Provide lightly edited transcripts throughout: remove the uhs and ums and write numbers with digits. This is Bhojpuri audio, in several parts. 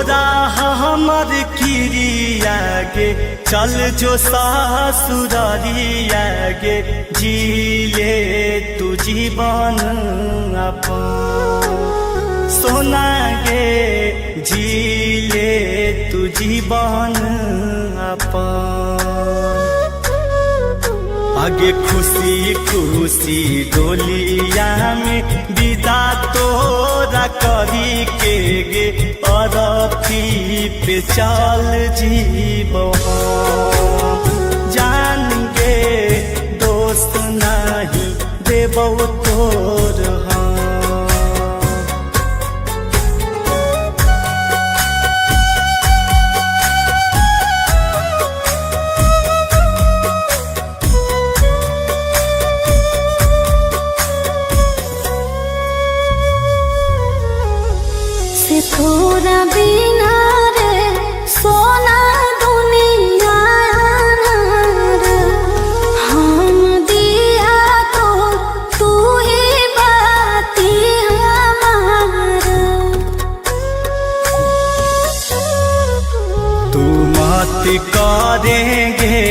तोरा हमर किरिया गे चल जो सासुरारिया गे जीले तू जीवन अपन सोना गे जीले तू जीवन अपन आगे खुशी खुशी डोलिया में विदा तोरा करी के गे अरथी पे चल जीव जान गे दोस्त नहीं देबो तोर थोड़ा बिना रे सोना दुनिया रे हम दिया तो तू ही बाती हमारा तू मत करेंगे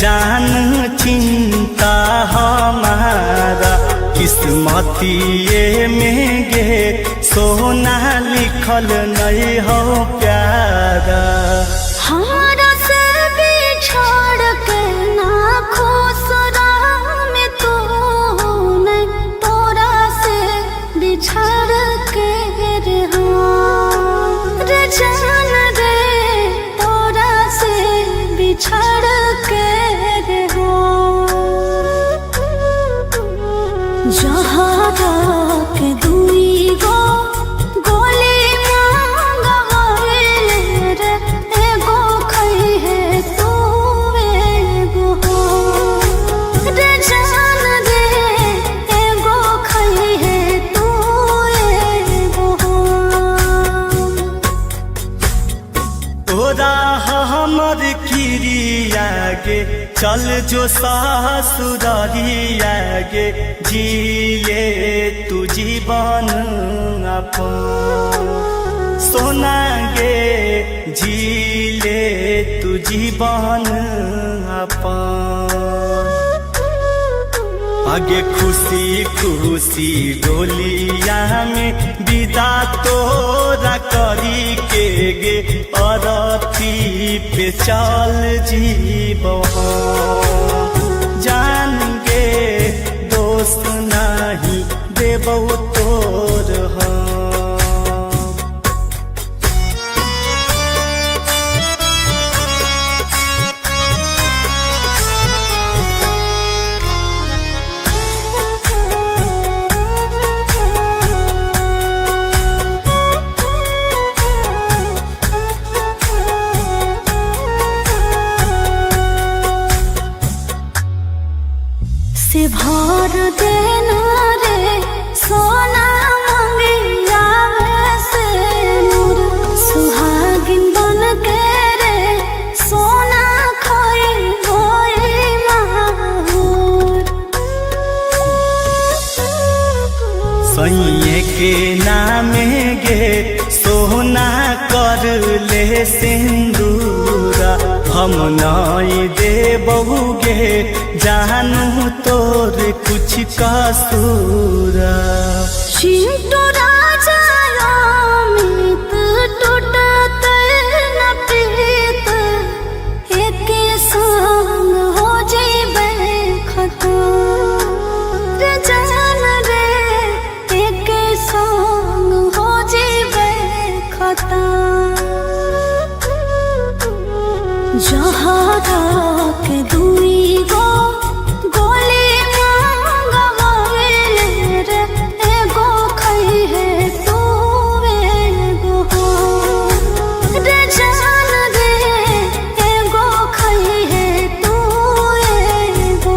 जान चिंता हमारा किस्मतिए में गे सोना लिखल नहीं हो प्यारा हमारा से बिछड़ के ना खुश में तू नहीं तोरा से बिछड़ के रे रे जान रे तोरा से बिछड़ के रे जहाँ के दुई गो गोली मांगवाइले रे एगो खई है तू एगो रे जान रे एगो खई है तू एगो तोरा हमर किरिया गे चल जो सासुरारिया गे जीले तू जीवन अपन सोना गे जीले तू जीवन अपन आगे खुशी खुशी डोलिया में विदा तोरा करी के गे अरथी पे चल जीव जान गे दोस्त नहीं देबो तोर से भर देना रे सोना मंगिया से नूर सुहागिन बन के रे सोना खोई होई माहूर सैये के नामे गे सोना कर ले सिंदूरा हम नहीं देबहु गे जानू तोर कुछ कसूरा चिंटू राजा अमित टूटत न प्रीत एक संग हो जीवे खतम रे जान रे एक संग हो जीवे खतम जहाँ के दुई गो गोली मांगवाइले रे एगो खई है तू एगो रे जान रे एगो खई है तू एगो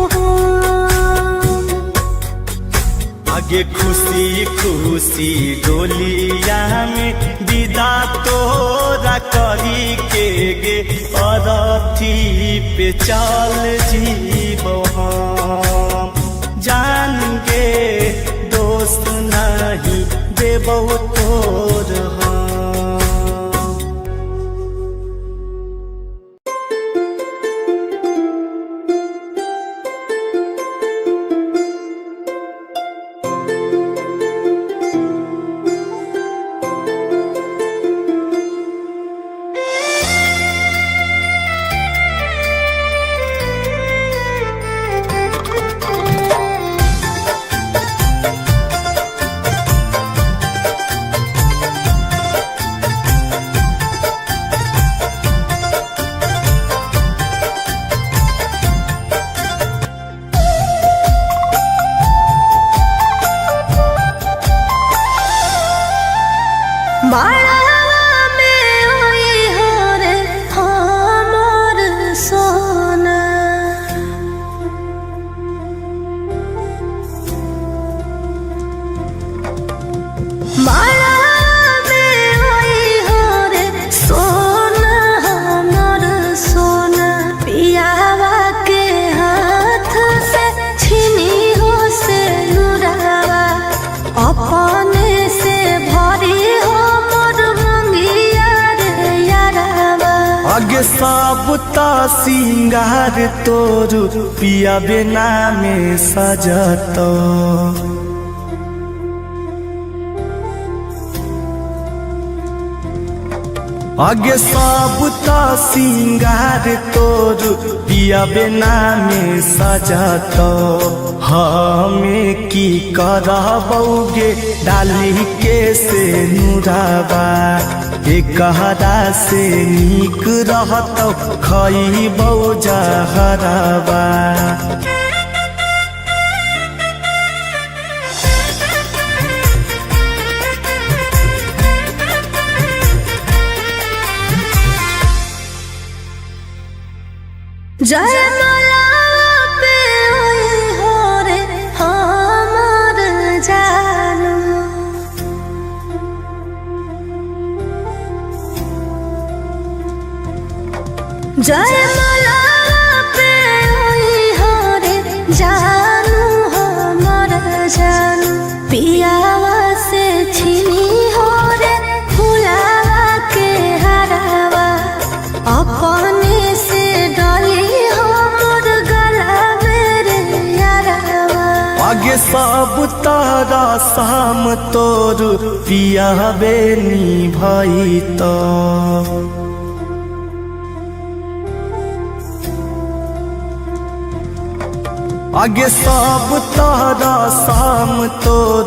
आगे खुशी खुशी डोलिया में विदा तोरा करी के गे अरथी पे चल जीव जान गे दोस्त नहीं देबो तोर सब त सिंगार तोर पिया बिना में सजत आगे सब त सिंगार तोर पिया बिना में सजत हमें की करबौगे डाली के से नुराबा एकहरा से नीक रहत खइबौ जहरबा जयमाला पे हो रे हमर जानू जयमाला पे हो रे जानू हमर जानू पियावा से छिनी हो रे फुलावा के हरावा अपने से आगे सब तारा शाम तोर पिया बेनी भाई तो आगे सब तारा शाम तोर